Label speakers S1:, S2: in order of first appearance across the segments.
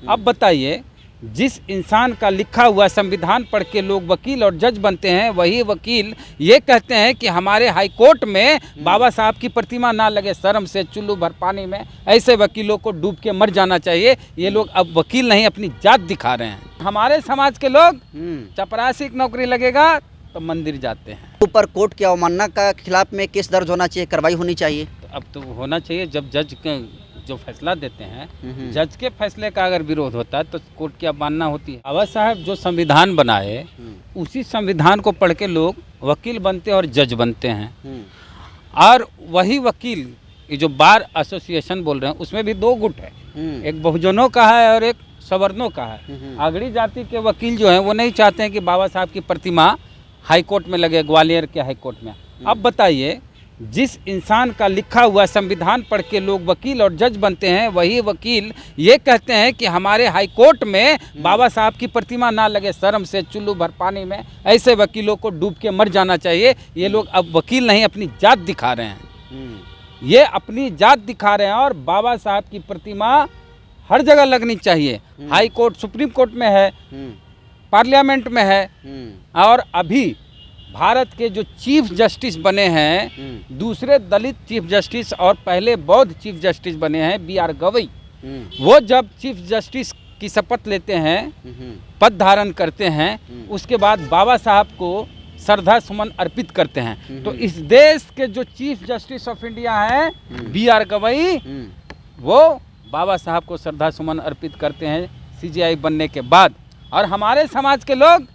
S1: अब बताइए, जिस इंसान का लिखा हुआ संविधान पढ़ के लोग वकील और जज बनते हैं, वही वकील ये कहते हैं कि हमारे हाई कोर्ट में बाबा साहब की प्रतिमा ना लगे, शर्म से चुल्लू भर पानी में ऐसे वकीलों को डूब के मर जाना चाहिए। ये लोग अब वकील नहीं, अपनी जात दिखा रहे हैं। हमारे समाज के लोग चपरासी की नौकरी लगेगा तो मंदिर जाते हैं।
S2: ऊपर कोर्ट की अवमानना का खिलाफ में केस दर्ज होना चाहिए, कार्रवाई होनी चाहिए।
S1: तो अब तो होना चाहिए, जब जज जो फैसला देते हैं, जज के फैसले का अगर विरोध होता है तो कोर्ट की अवमानना होती है। बाबा साहब जो संविधान बनाए, उसी संविधान को पढ़ के लोग वकील बनते और जज बनते हैं। और वही वकील, ये जो बार एसोसिएशन बोल रहे हैं, उसमें भी दो गुट है, एक बहुजनों का है और एक सवर्णों का है। अगड़ी जाति के वकील जो हैं वो नहीं चाहते हैं कि बाबा साहब की प्रतिमा हाई कोर्ट में लगे, ग्वालियर के हाई कोर्ट में। अब बताइए, जिस इंसान का लिखा हुआ संविधान पढ़ के लोग वकील और जज बनते हैं, वही वकील ये कहते हैं कि हमारे हाई कोर्ट में बाबा साहब की प्रतिमा ना लगे, शर्म से चुल्लू भर पानी में ऐसे वकीलों को डूब के मर जाना चाहिए। ये लोग अब वकील नहीं, अपनी जात दिखा रहे हैं। ये अपनी जात दिखा रहे हैं। और बाबा साहब की प्रतिमा हर जगह लगनी चाहिए। हाई कोर्ट, सुप्रीम कोर्ट में है, पार्लियामेंट में है। और अभी भारत के जो चीफ जस्टिस बने हैं, दूसरे दलित चीफ जस्टिस और पहले बौद्ध चीफ जस्टिस बने हैं, बी आर गवई, वो जब चीफ जस्टिस की शपथ लेते हैं, पद धारण करते हैं, उसके बाद बाबा साहब को श्रद्धा सुमन अर्पित करते हैं। तो इस देश के जो चीफ जस्टिस ऑफ इंडिया हैं, बी आर गवई, वो बाबा साहब को श्रद्धा सुमन अर्पित करते हैं सीजीआई बनने के बाद। और हमारे समाज के लोग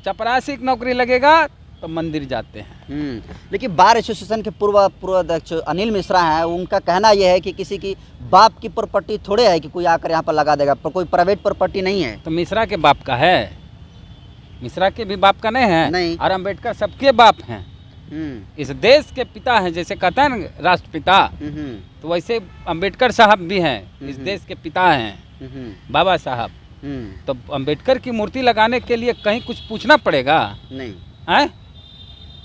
S1: चपरासी की नौकरी लगेगा तो मंदिर जाते हैं।
S2: लेकिन बार एसोसिएशन के पूर्व अध्यक्ष अनिल मिश्रा हैं, उनका कहना यह है कि किसी की बाप की प्रॉपर्टी थोड़े है कि कोई आकर यहाँ पर लगा देगा, पर कोई प्राइवेट प्रॉपर्टी नहीं है।
S1: तो मिश्रा के बाप का है, मिश्रा के भी बाप का नहीं है।
S2: नहीं।
S1: और अम्बेडकर सबके बाप हैं, इस देश के पिता हैं। जैसे कहते हैं ना राष्ट्रपिता, तो वैसे अम्बेडकर साहब भी हैं, इस देश के पिता हैं बाबा साहब। तो अम्बेडकर की मूर्ति लगाने के लिए कहीं कुछ पूछना पड़ेगा? नहीं है,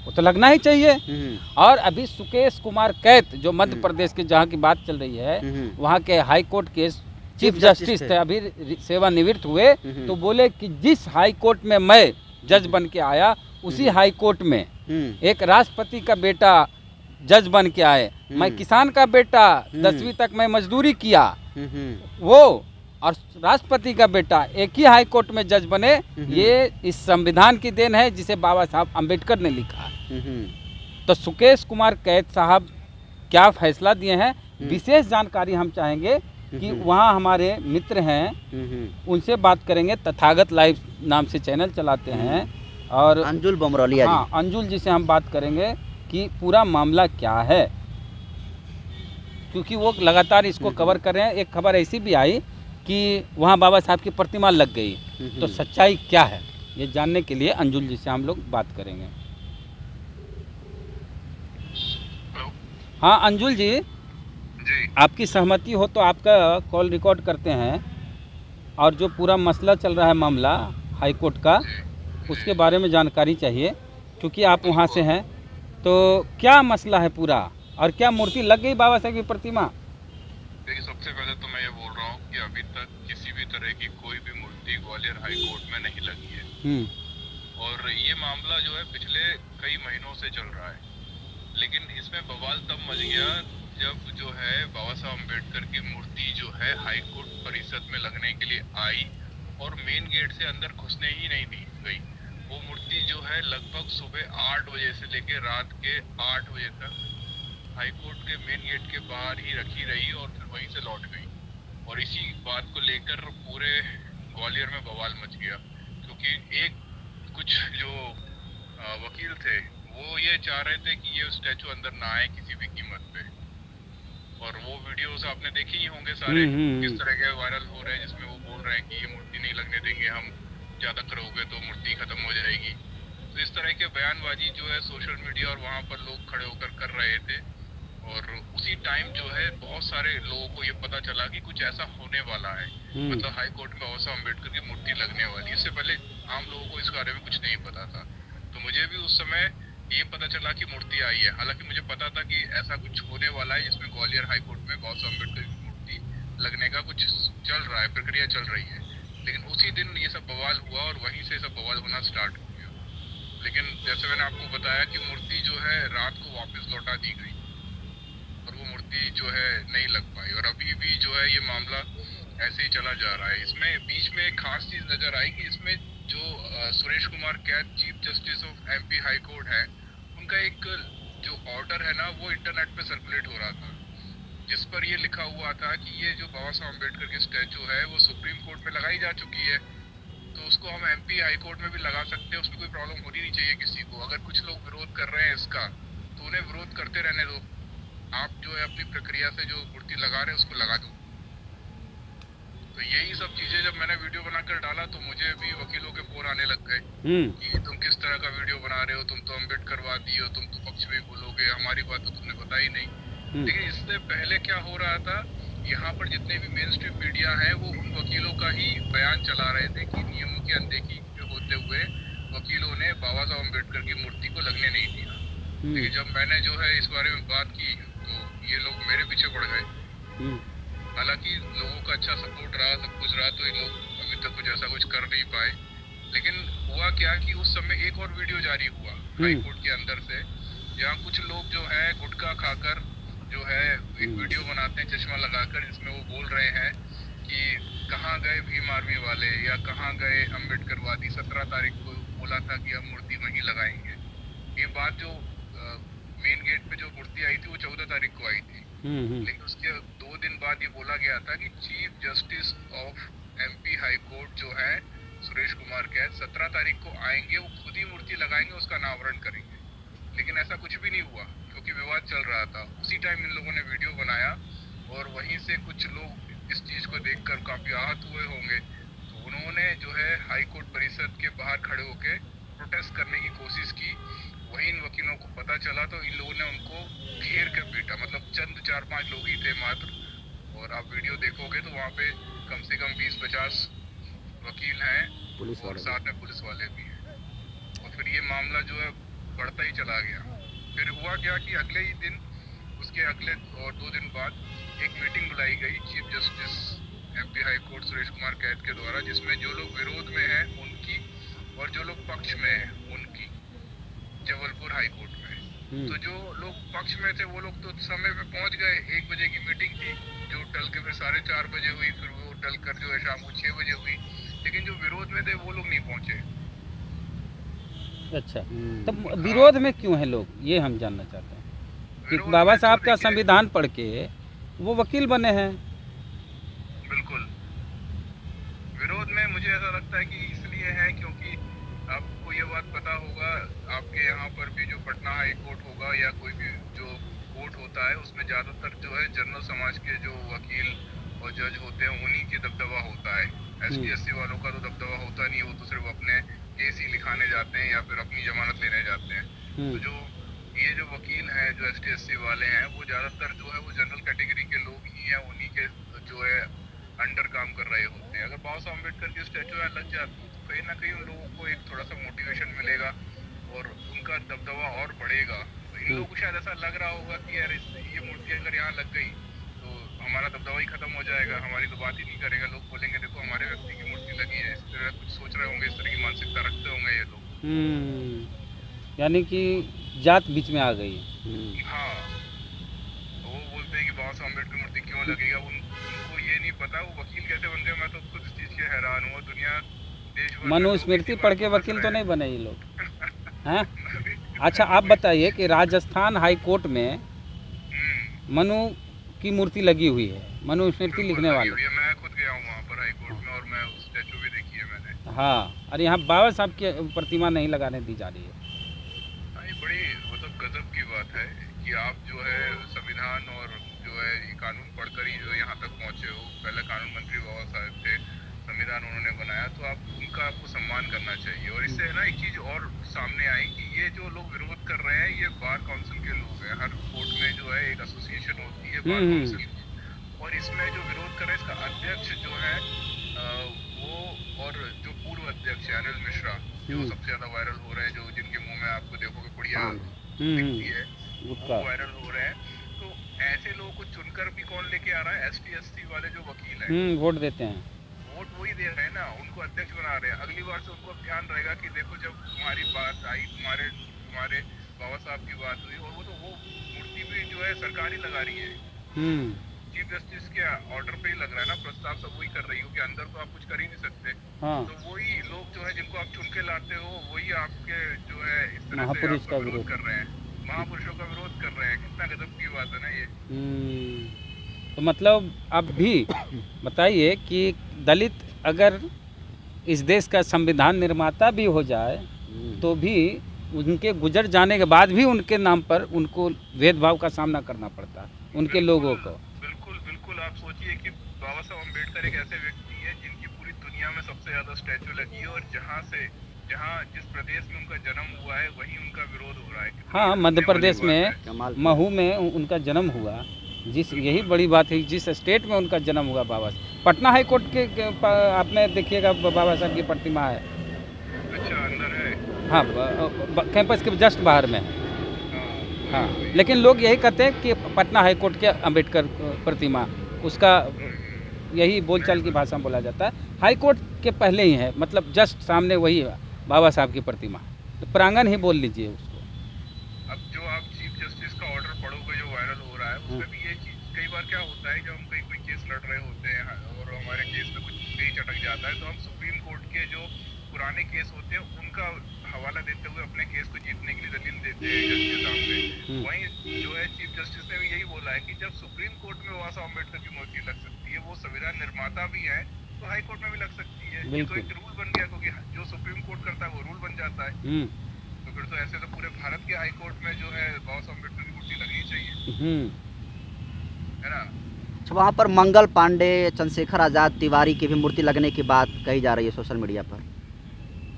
S1: वो तो लगना ही चाहिए। और अभी सुकेश कुमार कैत, जो मध्य प्रदेश के जहाँ की बात चल रही है, वहाँ के हाई कोर्ट के चीफ जस्टिस थे, अभी सेवानिवृत्त हुए, तो बोले कि जिस हाई कोर्ट में मैं जज बन के आया, उसी हाई कोर्ट में एक राष्ट्रपति का बेटा जज बन के आए। मैं किसान का बेटा, 10वीं तक मैं मजदूरी किया, वो और राष्ट्रपति का बेटा एक ही हाई कोर्ट में जज बने। ये इस संविधान की देन है जिसे बाबा साहब अम्बेडकर ने लिखा। तो सुकेश कुमार कैत साहब क्या फैसला दिए हैं, विशेष जानकारी हम चाहेंगे कि वहाँ हमारे मित्र हैं, उनसे बात करेंगे। तथागत लाइव नाम से चैनल चलाते हैं, और
S2: अंजुल बमरौलिया,
S1: हाँ, अंजुल जी से हम बात करेंगे कि पूरा मामला क्या है, क्योंकि वो लगातार इसको कवर कर रहे हैं। एक खबर ऐसी भी आई कि वहाँ बाबा साहब की प्रतिमा लग गई, तो सच्चाई क्या है, ये जानने के लिए अंजुल जी से हम लोग बात करेंगे। हाँ अंजुल जी, आपकी सहमति हो तो आपका कॉल रिकॉर्ड करते हैं, और जो पूरा मसला चल रहा है, मामला हाई कोर्ट का, उसके बारे में जानकारी चाहिए, क्योंकि आप वहाँ से हैं। तो क्या मसला है पूरा, और क्या मूर्ति लग गई बाबा साहब की प्रतिमा?
S3: देखिए, सबसे पहले तो मैं ये बोल रहा हूँ कि अभी तक किसी भी तरह की कोई भी मूर्ति ग्वालियर हाई कोर्ट में नहीं लगी है। और ये मामला जो है पिछले कई महीनों से चल रहा है, लेकिन इसमें बवाल तब मच गया जब जो है बाबा साहब अम्बेडकर की मूर्ति जो है हाई कोर्ट परिसर में लगने के लिए आई, और मेन गेट से अंदर घुसने ही नहीं दी गई। वो मूर्ति जो है लगभग सुबह 8 बजे से लेकर रात के 8 बजे तक हाई कोर्ट के मेन गेट के बाहर ही रखी रही, और फिर वहीं से लौट गई। और इसी बात को लेकर पूरे ग्वालियर में बवाल मच गया, क्योंकि कुछ जो वकील थे वो ये चाह रहे थे कि ये स्टैचू अंदर ना आए किसी भी कीमत पे। और वो वीडियोस आपने देखे ही होंगे सारे, किस तरह के वायरल हो रहे हैं, जिसमें वो बोल रहे हैं कि ये मूर्ति नहीं लगने देंगे हम, ज्यादा करोगे तो मूर्ति खत्म हो जाएगी। तो इस तरह के बयानबाजी जो है सोशल मीडिया और वहाँ पर लोग खड़े होकर कर रहे थे। और उसी टाइम जो है बहुत सारे लोगों को ये पता चला कि कुछ ऐसा होने वाला है, मतलब हाई कोर्ट में बाबा साहब अम्बेडकर की मूर्ति लगने वाली। इससे पहले आम लोगों को इस बारे में कुछ नहीं पता था। तो मुझे भी उस समय ये पता चला कि मूर्ति आई है, हालांकि मुझे पता था कि ऐसा कुछ होने वाला है जिसमें ग्वालियर हाई कोर्ट में बाबा साहब अम्बेडकर की मूर्ति लगने का कुछ चल रहा है, प्रक्रिया चल रही है। लेकिन उसी दिन ये सब बवाल हुआ और वहीं से सब बवाल होना स्टार्ट हो गया। लेकिन जैसे मैंने आपको बताया कि मूर्ति जो है रात को वापस लौटा दी गई और वो मूर्ति जो है नहीं लग पाई, और अभी भी जो है ये मामला ऐसे ही चला जा रहा है। इसमें बीच में एक खास चीज नजर आई कि इसमें जो Suresh Kumar Kait chief justice of MP high court है, उनका एक जो ऑर्डर है ना वो इंटरनेट पे सर्कुलेट हो रहा था, जिस पर ये लिखा हुआ था कि ये जो बाबा साहब अम्बेडकर की स्टैचू है वो सुप्रीम कोर्ट में लगाई जा चुकी है, तो उसको हम एमपी हाई कोर्ट में भी लगा सकते हैं, उसमें कोई प्रॉब्लम होनी नहीं चाहिए किसी को। अगर कुछ लोग विरोध कर रहे हैं इसका तो उन्हें विरोध करते रहने दो, आप जो है अपनी प्रक्रिया से जो मूर्ति लगा रहे हैं उसको लगा दो। तो यही सब चीजें जब मैंने वीडियो बनाकर डाला तो मुझे भी वकीलों के फोन आने लग गए कि तुम किस तरह का वीडियो बना रहे हो, तुम तो अम्बेडकरवादी हो, तुम तो पक्ष में बोलोगे, हमारी बात तो तुमने बताई नहीं। लेकिन इससे पहले क्या हो रहा था, यहाँ पर जितने भी मेन स्ट्रीम मीडिया है वो उन वकीलों का ही बयान चला रहे थे कि नियमों की अनदेखी होते हुए वकीलों ने बाबा साहब अम्बेडकर की मूर्ति को लगने नहीं दिया। लेकिन जब मैंने जो है इस बारे में बात की तो ये लोग मेरे पीछे पड़ गए। हालांकि लोगों का अच्छा सपोर्ट रहा, सब कुछ रहा, तो ये लोग अभी तक कुछ ऐसा कुछ कर नहीं पाए। लेकिन हुआ क्या कि उस समय एक और वीडियो जारी हुआ हाई कोर्ट के अंदर से, जहाँ कुछ लोग जो है गुटखा खाकर जो है एक वीडियो बनाते हैं चश्मा लगाकर, जिसमें वो बोल रहे हैं कि कहाँ गए भीम आर्मी वाले या कहाँ गए अम्बेडकरवादी, 17 तारीख को बोला था कि हम मूर्ति वहीं लगाएंगे। ये बात जो मेन गेट पे जो मूर्ति आई थी वो 14 तारीख को आई थी। लेकिन उसके 2 दिन बाद ये बोला गया था कि chief justice of MP high court जो है सुरेश कुमार कैथ 17 तारीख को आएंगे, वो खुद ही मूर्ति लगाएंगे, उसका अनावरण करेंगे। लेकिन ऐसा कुछ भी नहीं हुआ क्योंकि विवाद चल रहा था। उसी टाइम इन लोगों ने वीडियो बनाया और वहीं से कुछ लोग इस चीज को देखकर काफी आहत हुए होंगे, तो उन्होंने जो है हाई कोर्ट परिसर के बाहर खड़े होकर प्रोटेस्ट करने की कोशिश की। वहीं इन वकीलों को पता चला तो इन लोगों ने उनको घेर कर पीटा, मतलब चंद 4-5 लोग ही थे मात्र। और आप वीडियो देखोगे तो वहाँ पे कम से कम 20-50 वकील हैं और साथ में पुलिस वाले भी हैं। और फिर ये मामला जो है बढ़ता ही चला गया। फिर हुआ क्या कि अगले ही दिन, उसके अगले और 2 दिन बाद एक मीटिंग बुलाई गई chief justice MP high court Suresh Kumar Kait के द्वारा, जिसमें जो लोग विरोध में हैं उनकी और जो लोग पक्ष में हैं उनकी, जबलपुर हाई कोर्ट में। तो जो लोग पक्ष में थे वो लोग तो समय पे पहुंच गए। 1 बजे की मीटिंग थी जो टल के फिर 4:30 बजे हुई, फिर वो टल कर जो है शाम को 6 बजे हुई। लेकिन जो विरोध में थे वो लोग नहीं पहुंचे।
S1: अच्छा, तो विरोध में क्यों है लोग, ये हम जानना चाहते हैं कि बाबा साहब का संविधान पढ़ के वो वकील बने हैं।
S3: बिल्कुल, विरोध में मुझे ऐसा लगता है कि इसलिए है क्योंकि आपको ये बात पता होगा, आपके यहाँ पर भी जो पटना हाई कोर्ट होगा या कोई भी जो कोर्ट होता है उसमें ज़्यादातर जो है जनरल समाज के जो वकील और जज होते हैं उन्हीं की दबदबा होता है। ST-SC वालों का तो दबदबा होता नहीं, वो तो सिर्फ अपने केस ही लिखाने जाते हैं या फिर अपनी जमानत लेने जाते हैं। तो जो ये जो वकील हैं जो ST-SC वाले हैं वो ज़्यादातर जो है वो जनरल कैटेगरी के लोग ही हैं, उन्हीं के जो है अंडर काम कर रहे होते हैं। अगर बाबा साहब अम्बेडकर की स्टैचू लग जाती तो कहीं ना कहीं उन लोगों को एक थोड़ा सा मोटिवेशन मिलेगा और उनका दबदबा और बढ़ेगा। तो इन लोगों को शायद ऐसा लग रहा होगा कि यार ये मूर्ति अगर यहाँ लग गई तो हमारा दबदबा ही खत्म हो जाएगा, हमारी तो बात ही नहीं करेगा, लोग बोलेंगे देखो हमारे व्यक्ति की मूर्ति लगी है। इस तरह कुछ सोच रहे होंगे, इस तरह की मानसिकता रखते होंगे ये लोग।
S1: यानी कि जात बीच में आ गई।
S3: हाँ, तो वो बोलते हैं कि बाबा साहब अम्बेडकर मूर्ति क्यों लगेगा, उनको ये नहीं पता वो वकील कैसे बन गए। मैं तो खुद इस चीज से हैरान हूँ। दुनिया देश भर
S1: मनुस्मृति पढ़ के वकील तो नहीं बने ये लोग हैं। अच्छा, आप बताइए कि राजस्थान हाई कोर्ट में मनु की मूर्ति लगी हुई है, मनुस्मृति लिखने वाले।
S3: मैं खुद गया हूँ वहाँ पर हाई कोर्ट में और मैं उस स्टैचू भी देखी है मैंने।
S1: हाँ, और यहाँ बाबा साहब की प्रतिमा नहीं लगाने दी जा रही है।
S3: ये बड़ी मतलब गजब की बात है कि आप जो है संविधान और जो है ये कानून पढ़कर ही जो यहाँ तक पहुँचे हो। पहले कानून मंत्री बाबा साहब थे, संविधान उन्होंने बनाया, तो आप उनका आपको सम्मान करना चाहिए। और इससे ना एक चीज और सामने आई कि ये जो लोग विरोध कर रहे हैं ये बार काउंसिल के लोग हैं। हर कोर्ट में जो है एक एसोसिएशन होती है बार काउंसिल की, और इसमें जो विरोध कर रहे हैं इसका अध्यक्ष जो है वो, और जो पूर्व अध्यक्ष अनिल मिश्रा जो सबसे ज्यादा वायरल हो रहे हैं, जो जिनके मुंह में आपको देखोगे पुड़िया दिखती है, वो वायरल हो रहे हैं। तो ऐसे लोगों को चुनकर भी कौन लेके आ रहा है एसटी एससी वाले जो वकील हैं,
S1: वोट देते हैं।
S3: वोट वही दे रहे हैं ना, उनको अध्यक्ष बना रहे हैं। अगली बार से उनको ध्यान रहेगा कि देखो जब तुम्हारी बात आई, तुम्हारे बाबा साहब की बात हुई, और वो मूर्ति भी जो है सरकार ही लगा रही है, चीफ जस्टिस के ऑर्डर पे ही लग रहा है ना, प्रस्ताव सब वही कर रही हो कि अंदर तो आप कुछ कर ही नहीं सकते।
S1: हाँ।
S3: तो वही लोग जो है जिनको आप चुन के लाते हो, वही आपके जो है इस तरह से
S1: महापुरुष
S3: आपका
S1: का
S3: विरोध
S1: विरोध
S3: कर रहे हैं, महापुरुषों का विरोध कर रहे हैं। कितना गजब की बात है ना ये।
S1: तो मतलब अब भी बताइए कि दलित अगर इस देश का संविधान निर्माता भी हो जाए तो भी उनके गुजर जाने के बाद भी उनके नाम पर उनको भेदभाव का सामना करना पड़ता है उनके लोगों को।
S3: बिल्कुल बिल्कुल, आप सोचिए कि बाबा साहब अम्बेडकर एक ऐसे व्यक्ति है जिनकी पूरी दुनिया में सबसे ज्यादा स्टैचू लगी है, और जहाँ जिस प्रदेश में उनका जन्म हुआ है वहीं उनका विरोध हो रहा है।
S1: हाँ, मध्य प्रदेश में महू में उनका जन्म हुआ, यही बड़ी बात है, जिस स्टेट में उनका जन्म हुआ बाबा। पटना हाई कोर्ट के आपने देखिएगा बाबा साहब की प्रतिमा है।
S3: अच्छा, अंदर है?
S1: हाँ, कैंपस के जस्ट बाहर में है। हाँ, लेकिन लोग यही कहते हैं कि पटना हाई कोर्ट के अम्बेडकर प्रतिमा, उसका यही बोलचाल की भाषा में बोला जाता है। हाई कोर्ट के पहले ही है, मतलब जस्ट सामने वही है बाबा साहब की प्रतिमा, तो प्रांगण ही बोल लीजिए उसको।
S3: अब जो आप चीफ जस्टिस का ऑर्डर पढ़ोगे जो वायरल हो रहा है, उसमें भी ये चीज कई बार क्या होता है, जब हम कोई केस लड़ रहे होते हैं और हमारे केस में कुछ पेच अटक जाता है, तो हम सुप्रीम कोर्ट के जो पुराने केस होते हैं उनका हवाला देते हुए अपने केस को जीतने के लिए दलील देते हैं जज के सामने। वहीं जो है चीफ जस्टिस ने भी यही बोला है कि जब सुप्रीम कोर्ट में बाबा साहब अम्बेडकर की मूर्ति लग सकती है, वो संविधान निर्माता भी है, तो हाई कोर्ट में भी लग सकती है। ये तो एक रूल बन गया, क्योंकि जो सुप्रीम कोर्ट करता है वो रूल बन जाता है। तो फिर तो ऐसे तो पूरे भारत के हाई कोर्ट में जो है बाबा साहब अम्बेडकर की मूर्ति लगनी चाहिए, है ना।
S2: वहाँ पर मंगल पांडे, चंद्रशेखर आज़ाद, तिवारी की भी मूर्ति लगने की बात कही जा रही है सोशल मीडिया पर।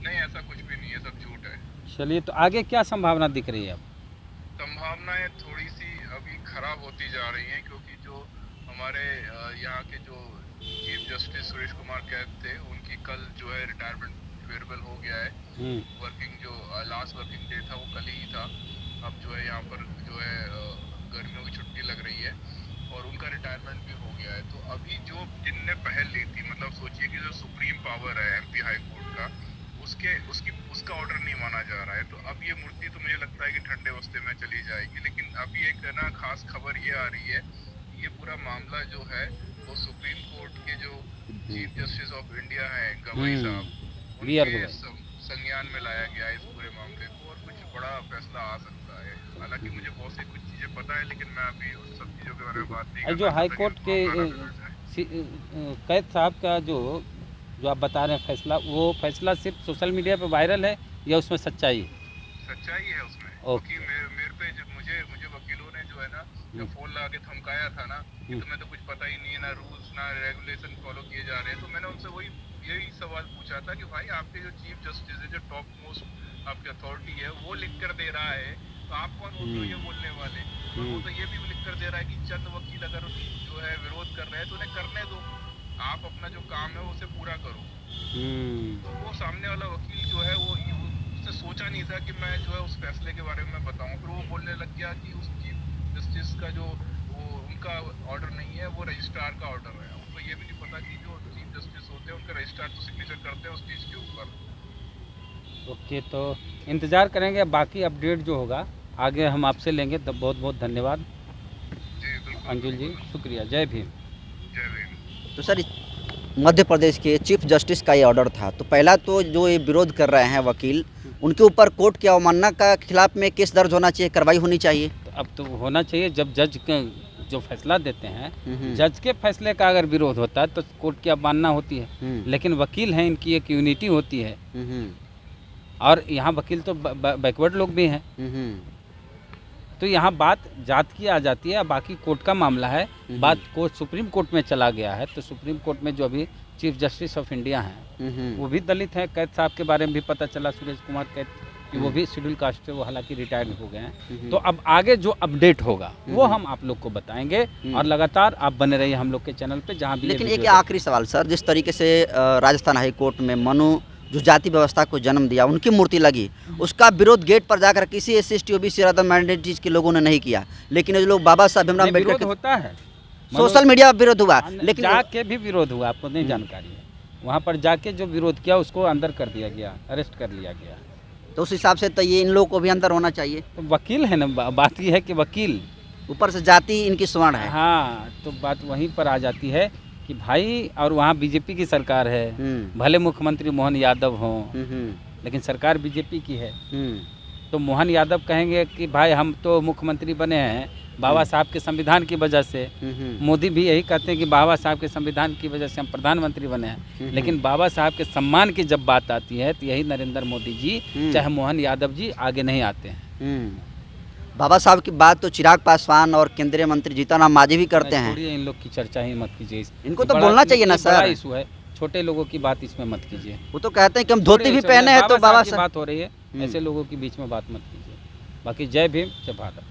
S3: नहीं, ऐसा कुछ भी नहीं है, सब झूठ है।
S1: चलिए, तो आगे क्या संभावना दिख रही है अब?
S3: संभावनाएं थोड़ी सी अभी खराब होती जा रही हैं, क्योंकि जो हमारे यहाँ के जो चीफ जस्टिस सुरेश कुमार कैद थे, उनकी कल जो है रिटायरमेंट फेयरवेल हो गया है। वर्किंग जो लास्ट वर्किंग डे था वो कल ही था। अब जो है यहाँ पर जो है गर्मियों की छुट्टी लग रही है और उनका रिटायरमेंट भी हो गया है। तो अभी जो जिनने पहल ली थी, मतलब सोचिए कि जो सुप्रीम पावर है एमपी हाई कोर्ट का, उसका ऑर्डर नहीं माना जा रहा है। तो अब ये मूर्ति तो मुझे लगता है कि ठंडे बस्ते में चली जाएगी। लेकिन अभी एक ना खास खबर ये आ रही है, ये पूरा मामला जो है वो सुप्रीम कोर्ट के जो चीफ जस्टिस ऑफ इंडिया हैं गवई साहब, उनके संज्ञान में लाया गया है इस पूरे मामले को, और कुछ बड़ा फैसला आ सकता है। हालांकि मुझे बहुत सी कुछ चीजें पता है, लेकिन मैं अभी उस सब चीजों के बारे में बात नहीं कर
S1: जो हाई कोर्ट के कैद साहब का जो आप बता रहे हैं फैसला, वो फैसला सिर्फ सोशल मीडिया पे वायरल है या उसमें सच्चाई
S3: है उसमें? क्योंकि मेरे पे मुझे वकीलों ने जो है ना, जो फोन लगा के धमकाया था ना कि तुम्हें तो कुछ पता ही नहीं है, ना रूल्स ना रेगुलेशन फॉलो किए जा रहे हैं। तो मैंने उनसे यही सवाल पूछा था कि भाई आपके जो चीफ जस्टिस है, जो टॉप मोस्ट आपकी अथॉरिटी है, वो लिख कर दे रहा है, तो आप कौन होते हो ये बोलने वाले? और वो तो ये भी लिख कर दे रहा है कि चंद वकील अगर जो है विरोध कर रहे हैं तो उन्हें करने दो, आप अपना जो काम है उसे पूरा करो। तो वो सामने वाला वकील जो है वो उसने सोचा नहीं था कि मैं जो है उस फैसले के बारे में बताऊं। फिर वो बोलने लग गया कि उस चीफ जस्टिस का जो वो उनका ऑर्डर नहीं है, वो रजिस्ट्रार का ऑर्डर है। उनको ये भी नहीं पता कि जो चीफ जस्टिस होते हैं उनका रजिस्ट्रार तो सिग्नेचर करते हैं उस चीज़ के ऊपर।
S1: ओके, तो इंतज़ार करेंगे, बाकी अपडेट जो होगा आगे हम आपसे लेंगे। तो बहुत बहुत धन्यवाद अंजुल जी, शुक्रिया। जय भीम।
S3: जय भीम।
S2: तो सर, मध्य प्रदेश के चीफ जस्टिस का ये ऑर्डर था, तो पहला तो जो ये विरोध कर रहे हैं वकील, उनके ऊपर कोर्ट की अवमानना का खिलाफ में केस दर्ज होना चाहिए, कार्रवाई होनी चाहिए।
S1: तो अब तो होना चाहिए, जब जज जो फैसला देते हैं, जज के फैसले का अगर विरोध होता है तो कोर्ट की अवमानना होती है। लेकिन वकील हैं, इनकी एक यूनिटी होती है, और यहाँ वकील तो बैकवर्ड लोग भी हैं। तो यहाँ बात जात की आ जाती है, बाकी कोर्ट का मामला है। बात कोर्ट सुप्रीम कोर्ट में चला गया है, तो सुप्रीम कोर्ट में जो अभी चीफ जस्टिस ऑफ इंडिया हैं वो भी दलित हैं। कैद साहब के बारे में भी पता चला, सुरेश कुमार कैद, कि वो भी शेड्यूल कास्ट से, वो हालांकि रिटायर्ड हो गए हैं। तो अब आगे जो अपडेट होगा वो हम आप लोग को बताएंगे, और लगातार आप बने रहिए हम लोग के चैनल पे जहाँ भी।
S2: लेकिन एक आखिरी सवाल सर, जिस तरीके से राजस्थान हाई कोर्ट में मनु जो जाति व्यवस्था को जन्म दिया, उनकी मूर्ति लगी, उसका विरोध गेट पर जाकर किसी SC ST OBC other minorities के लोगों ने नहीं किया। लेकिन जो लोग बाबा साहब भीमराव अम्बेडकर
S1: होता है,
S2: सोशल मीडिया पर विरोध हुआ, लेकिन
S1: जाके भी विरोध हुआ, आपको नहीं जानकारी है। वहाँ पर जाके जो विरोध किया उसको अंदर कर दिया गया, अरेस्ट कर लिया गया।
S2: तो उस हिसाब से तो ये इन लोगों को भी अंदर होना चाहिए।
S1: तो वकील है ना, बात ये है कि वकील,
S2: ऊपर से जाति इनकी स्वर्ण है।
S1: हाँ, तो बात वहीं पर आ जाती है कि भाई, और वहाँ बीजेपी की सरकार है, भले मुख्यमंत्री मोहन यादव हों, लेकिन सरकार बीजेपी की है। तो मोहन यादव कहेंगे कि भाई हम तो मुख्यमंत्री बने हैं बाबा साहब के संविधान की वजह से। मोदी भी यही कहते हैं कि बाबा साहब के संविधान की वजह से हम प्रधानमंत्री बने हैं। लेकिन बाबा साहब के सम्मान की जब बात आती है तो यही नरेंद्र मोदी जी चाहे मोहन यादव जी आगे नहीं आते हैं।
S2: बाबा साहब की बात तो चिराग पासवान और केंद्रीय मंत्री जीतन राम मांझी भी करते हैं।
S1: इन लोग की चर्चा ही मत कीजिए,
S2: इनको तो बोलना चाहिए ना सर।
S1: इशू है, छोटे लोगों की बात इसमें मत कीजिए।
S2: वो तो कहते हैं कि हम धोती भी पहने हैं तो बाबा
S1: साहब की बात हो रही है, ऐसे लोगों के बीच में बात मत कीजिए। बाकी जय भीम, जय भारत।